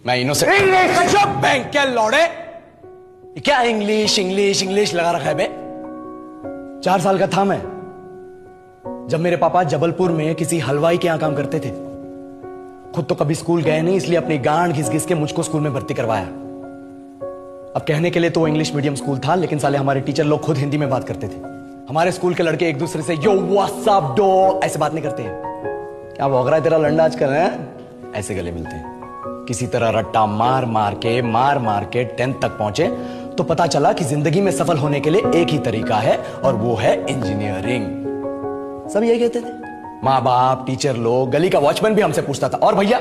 मैं innocent. English bank क्या लौड़े, क्या इंग्लिश इंग्लिश इंग्लिश लगा रखा है बे। 4 साल का था मैं जब मेरे पापा जबलपुर में किसी हलवाई के यहां काम करते थे। खुद तो कभी स्कूल गए नहीं, इसलिए अपनी गांड घिस घिस के मुझको स्कूल में भर्ती करवाया। अब कहने के लिए तो इंग्लिश मीडियम स्कूल था, लेकिन साले हमारे टीचर लोग खुद हिंदी में बात करते थे। हमारे स्कूल के लड़के एक दूसरे से यो व्हाट्स अप डो ऐसे बात नहीं करते हैं। क्या भौंक रहा है तेरा लंडा आजकल, है? ऐसे गले मिलते हैं। किसी तरह रट्टा मार मार के 10th तक पहुंचे तो पता चला कि जिंदगी में सफल होने के लिए एक ही तरीका है, और वो है इंजीनियरिंग। सब यही कहते थे, माँ बाप, टीचर लोग, गली का वॉचमैन भी हमसे पूछता था, और भैया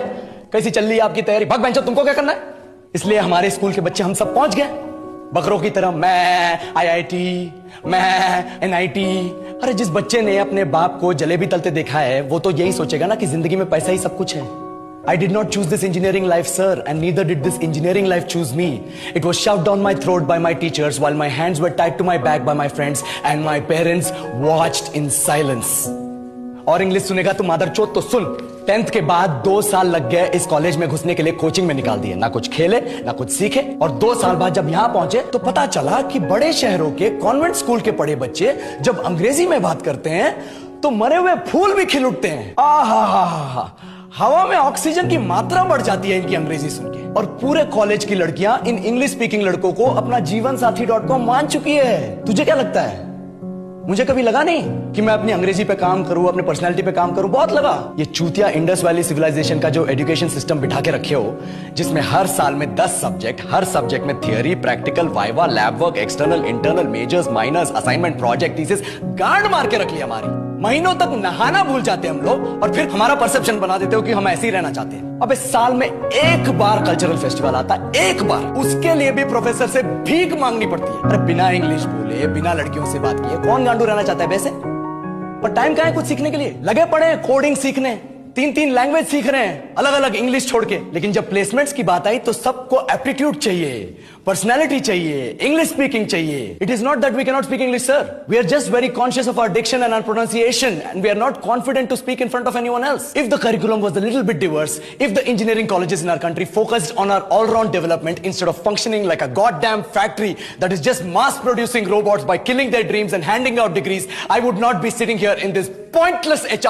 कैसी चल रही है आपकी तैयारी? भग बेंचो, तुमको क्या करना है? इसलिए हमारे स्कूल के बच्चे हम सब पहुंच गए बकरों की तरह, मैं IIT, मैं NIT। अरे जिस बच्चे ने अपने बाप को जलेबी तलते देखा है वो तो यही सोचेगा ना कि जिंदगी में पैसा ही सब कुछ है। I did not choose this engineering life, sir, and neither did this engineering life choose me. It was shoved down my throat by my teachers while my hands were tied to my back by my friends and my parents watched in silence. और English सुनेगा तो मादरचोद तो सुन। 10th के बाद 2 साल लग गए इस कॉलेज में घुसने के लिए, कोचिंग में निकाल दिए। ना कुछ खेले ना कुछ सीखे, और 2 साल बाद जब यहां पहुंचे तो पता चला कि बड़े शहरों के कॉन्वेंट स्कूल के पढ़े बच्चे जब अंग्रेजी में बात करते हैं तो मरे हुए फूल भी खिल उठते हैं। आहा, हवा में ऑक्सीजन की मात्रा बढ़ जाती है इनकी अंग्रेजी सुन के। और पूरे कॉलेज की लड़कियां इन इंग्लिश स्पीकिंग लड़कों को अपना जीवनसाथी.com मान चुकी है। तुझे क्या लगता है? मुझे कभी लगा नहीं कि मैं अपनी अंग्रेजी पे काम करूं, अपनी पर्सनालिटी पे काम करूं। बहुत लगा। ये चूतिया इंडस वैली सिविलाइजेशन का जो एजुकेशन सिस्टम बिठा के रखे हो, जिसमें हर साल में 10 सब्जेक्ट, हर सब्जेक्ट में theory, practical, viva, lab work, external, internal, majors, minors, assignment, project, thesis, गांड मार के रख लिया हमारी। महीनों तक नहाना भूल जाते हम लोग, और फिर हमारा परसेप्शन बना देते हो कि हम ऐसे ही रहना चाहते हैं। अबे साल में एक बार कल्चरल फेस्टिवल आता है, एक बार, उसके लिए भी प्रोफेसर से भीख मांगनी पड़ती है। अरे बिना इंग्लिश बोले, बिना लड़कियों से बात किए कौन गांडू रहना चाहता है वैसे? पर टाइम कहां है कुछ सीखने के लिए? लगे पड़े हैं कोडिंग सीखने, 3 लैंग्वेज सीख रहे हैं, अलग अलग इंग्लिश छोड़ के। लेकिन जब प्लेसमेंट्स की बात आई तो सबको एप्टीट्यूड चाहिए, पर्सनैलिटी चाहिए, इंग्लिश स्पीकिंग चाहिए। It is not that we can not speak English, sir. We are just very conscious of our diction and our pronunciation, and we are not confident to speak in front of anyone else. If the curriculum was a little bit diverse, if the engineering colleges in our country focused on our all round development instead of functioning like a goddamn factory that is just mass producing robots by killing their dreams and handing out degrees, I would not be sitting here in this pointless HR